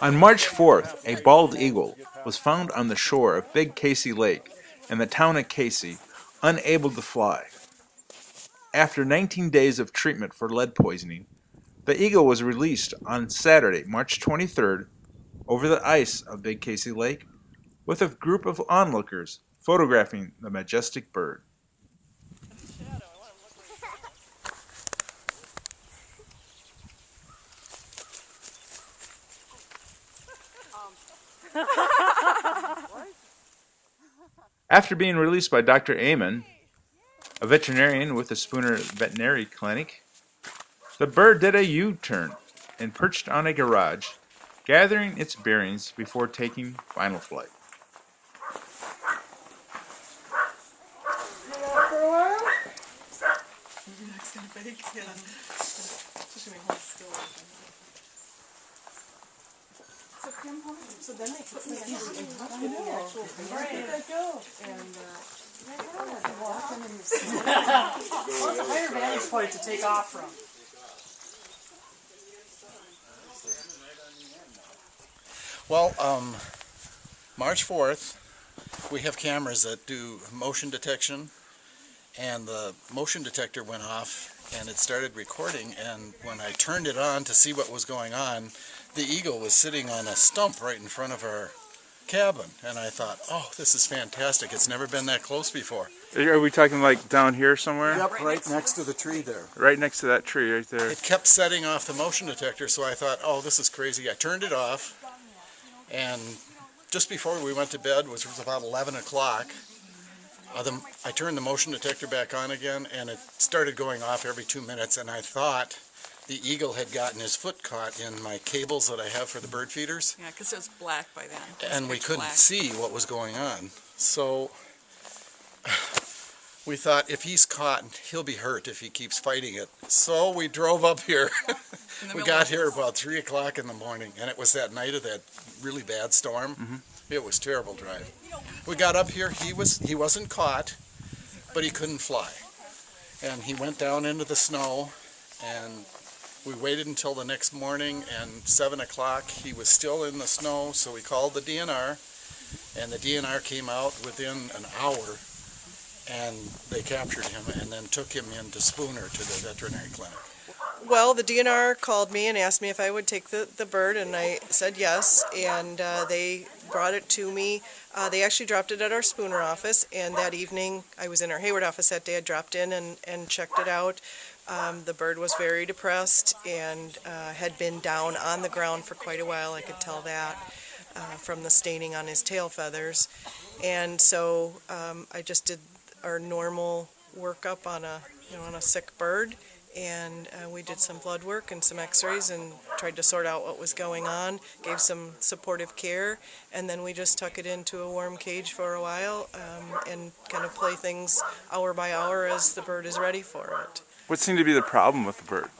On March 4th, a bald eagle was found on the shore of Big Casey Lake in the town of Casey, unable to fly. After 19 days of treatment for lead poisoning, the eagle was released on Saturday, March 23rd, over the ice of Big Casey Lake, with a group of onlookers photographing the majestic bird. After being released by Dr. Amon, a veterinarian with the Spooner Veterinary Clinic, the bird did a U-turn and perched on a garage, gathering its bearings before taking final flight. So then they put me in the actual What's a higher vantage point to take off from? Well, March 4th, we have cameras that do motion detection, and the motion detector went off and it started recording, and when I turned it on to see what was going on, the eagle was sitting on a stump right in front of our cabin, and I thought, oh, this is fantastic. It's never been that close before. Are we talking like down here somewhere? Yep, right next to the tree there. Right next to that tree right there. It kept setting off the motion detector, so I thought, oh, this is crazy. I turned it off, and just before we went to bed, which was about 11 o'clock, I turned the motion detector back on again, and it started going off every 2 minutes, and I thought the eagle had gotten his foot caught in my cables that I have for the bird feeders. Yeah, because it was black by then. And we couldn't see what was going on. So we thought, if he's caught, he'll be hurt if he keeps fighting it. So we drove up here. We got here about 3 o'clock in the morning, and it was that night of that really bad storm. Mm-hmm. It was a terrible drive. We got up here, he wasn't caught, but he couldn't fly. And he went down into the snow, and we waited until the next morning, and 7 o'clock he was still in the snow, so we called the DNR, and the DNR came out within an hour, and they captured him and then took him into Spooner to the veterinary clinic. Well, the DNR called me and asked me if I would take the bird, and I said yes, and they brought it to me. They actually dropped it at our Spooner office, and that evening, I was in our Hayward office that day, I dropped in and checked it out. The bird was very depressed and had been down on the ground for quite a while. I could tell that from the staining on his tail feathers. And so I just did our normal workup on a sick bird, and we did some blood work and some x-rays and tried to sort out what was going on, gave some supportive care, and then we just tuck it into a warm cage for a while and kind of play things hour by hour as the bird is ready for it. What seemed to be the problem with the bird?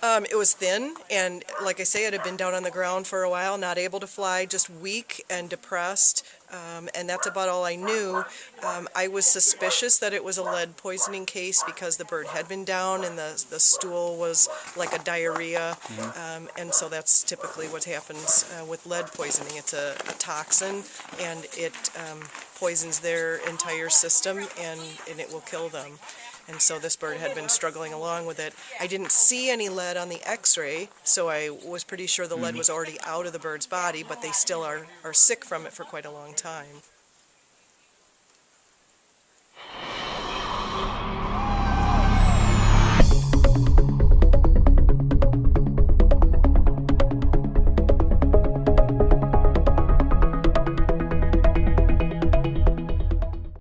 It was thin, and like I say, it had been down on the ground for a while, not able to fly, just weak and depressed, and that's about all I knew. I was suspicious that it was a lead poisoning case because the bird had been down and the stool was like a diarrhea, and so that's typically what happens with lead poisoning. It's a toxin, and it poisons their entire system, and it will kill them. And so this bird had been struggling along with it. I didn't see any lead on the x-ray, so I was pretty sure the lead was already out of the bird's body, but they still are sick from it for quite a long time.